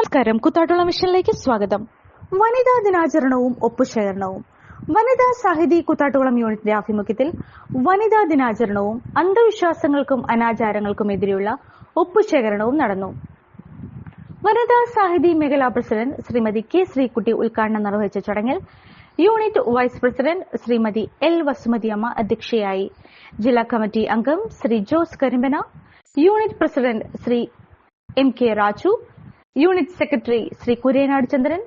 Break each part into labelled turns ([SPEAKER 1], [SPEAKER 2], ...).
[SPEAKER 1] നമസ്കാരം. കൂത്താട്ടുള്ള മിഷനിലേക്ക് സ്വാഗതം. വനിതാ ദിനാചരണവും ഒപ്പുശേഖരണവും. വനിതാ സാഹിതി കൂത്താട്ടുകുളം യൂണിറ്റിന്റെ ആഭിമുഖ്യത്തിൽ വനിതാ ദിനാചരണവും അന്ധവിശ്വാസങ്ങൾക്കും അനാചാരങ്ങൾക്കും എതിരെയുള്ള ഒപ്പുശേഖരണവും നടന്നു. വനിതാ സാഹിതി മേഖലാ പ്രസിഡന്റ് ശ്രീമതി കെ ശ്രീകുട്ടി ഉദ്ഘാടനം നിർവഹിച്ച ചടങ്ങിൽ unit vice president Shrimati L Vasumathiyamma അധ്യക്ഷയായി. ജില്ലാ കമ്മിറ്റി അംഗം Shri Jose Karimpana, unit president Shri M K Raju, unit secretary Shri Kurenad Chandran,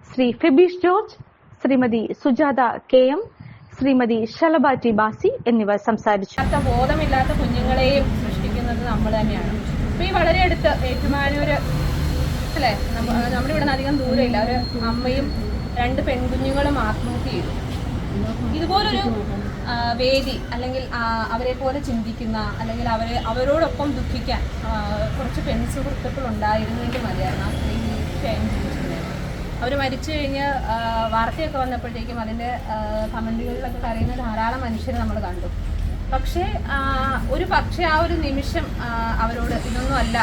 [SPEAKER 1] Shri Febish George, Shrimati Sujatha K M, Shrimati Shalabha T Basi എന്നിവർ സംസാരിച്ചു.
[SPEAKER 2] ബോധമില്ലാത്ത കുഞ്ഞുങ്ങളെയും സൃഷ്ടിക്കുന്നത് നമ്മൾ തന്നെയാണ്. അപ്പൊ ഈ വളരെ അടുത്ത് ഏറ്റുമാനൂര് അല്ലെ, നമ്മുടെ ഇവിടെ നിന്ന് അധികം ദൂരമില്ല, ഒരു അമ്മയും 2 പെൺകുഞ്ഞുങ്ങളും ആത്മഹത്യ ചെയ്തു. ഇതുപോലൊരു വേദി അല്ലെങ്കിൽ അവരെ പോലെ ചിന്തിക്കുന്ന അല്ലെങ്കിൽ അവരോടൊപ്പം ദുഃഖിക്കാൻ കുറച്ച് പെൺസുഹൃത്തുക്കൾ ഉണ്ടായിരുന്നെങ്കിൽ മതിയായിരുന്നു. ആ സ്ത്രീ ജീവിച്ചിരുന്നത്. അവർ മരിച്ചു കഴിഞ്ഞ് വാർത്തയൊക്കെ വന്നപ്പോഴത്തേക്കും അതിൻ്റെ കമൻറ്റുകളിലൊക്കെ കരയുന്ന ധാരാളം മനുഷ്യരെ നമ്മൾ കണ്ടു. പക്ഷേ ആ ഒരു നിമിഷം അവരോട് ഇതൊന്നും അല്ല,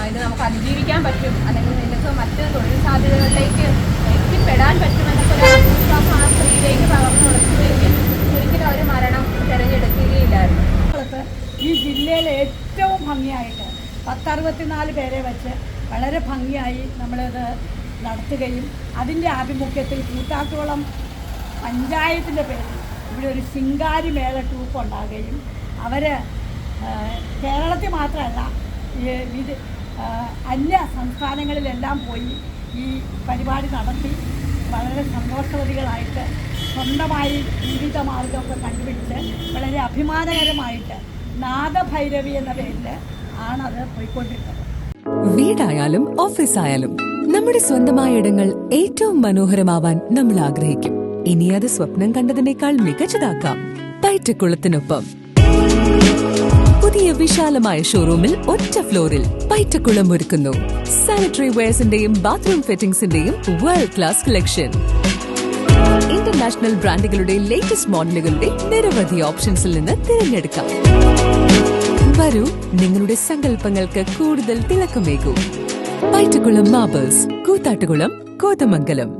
[SPEAKER 2] ഇത് നമുക്ക് അതിജീവിക്കാൻ പറ്റും, അല്ലെങ്കിൽ നിനക്ക് മറ്റ് തൊഴിൽ സാധ്യതകളിലേക്ക് എത്തിപ്പെടാൻ പറ്റുമെന്നൊക്കെ ഒരു ആത്മവിശ്വാസം ആ സ്ത്രീയിലേക്ക് പകർന്നു കൊടുക്കുകയെങ്കിൽ ഒരിക്കലും അവർ മരണം തിരഞ്ഞെടുക്കുകയില്ലായിരുന്നു.
[SPEAKER 3] ഈ ജില്ലയിൽ ഏറ്റവും ഭംഗിയായിട്ട് 1064 പേരെ വെച്ച് വളരെ ഭംഗിയായി നമ്മളിത് നടത്തുകയും അതിൻ്റെ ആഭിമുഖ്യത്തിൽ കൂത്താട്ടുകുളം പഞ്ചായത്തിൻ്റെ പേരിൽ ഇവിടെ ഒരു ശിങ്കാരി മേള ട്രൂപ്പ് ഉണ്ടാകുകയും അവർ കേരളത്തിൽ മാത്രമല്ല അന്യ സംസ്ഥാനങ്ങളിലെല്ലാം പോയി ഈ പരിപാടി നടത്തി വളരെ സന്തോഷവതികളായിട്ട് സ്വന്തമായി ജീവിതമാർഗമൊക്കെ കണ്ടുപിടിച്ച് വളരെ അഭിമാനകരമായിട്ട് നാദഭൈരവി എന്ന പേരിൽ ആണത് പോയിക്കൊണ്ടിരുന്നത്.
[SPEAKER 4] വീടായാലും ഓഫീസായാലും നമ്മുടെ സ്വന്തമായ ഇടങ്ങൾ ഏറ്റവും മനോഹരമാവാൻ നമ്മൾ ആഗ്രഹിക്കും. ഇനി അത് സ്വപ്നം കണ്ടതിനേക്കാൾ മികച്ചതാക്കാം പൈറ്റക്കുളത്തിനൊപ്പം. പുതിയ വിശാലമായ ഷോറൂമിൽ ഒറ്റ ഫ്ലോറിൽ പൈറ്റക്കുളം ഒരുക്കുന്നു സാനിറ്ററി വെയർസിന്റെയും ബാത്റൂം ഫിറ്റിംഗ്സിന്റെയും വേൾഡ് ക്ലാസ് കളക്ഷൻ. ഇന്റർനാഷണൽ ബ്രാൻഡുകളുടെ ലേറ്റസ്റ്റ് മോഡലുകളുടെ നിരവധി ഓപ്ഷൻസിൽ നിന്ന് തിരഞ്ഞെടുക്കാം. വരൂ, നിങ്ങളുടെ സങ്കല്പങ്ങൾക്ക് കൂടുതൽ തിളക്കമേകൂ. പൈറ്റക്കുളം മാർബിൾസ്, കൂത്താട്ടുകുളം, കോതമംഗലം.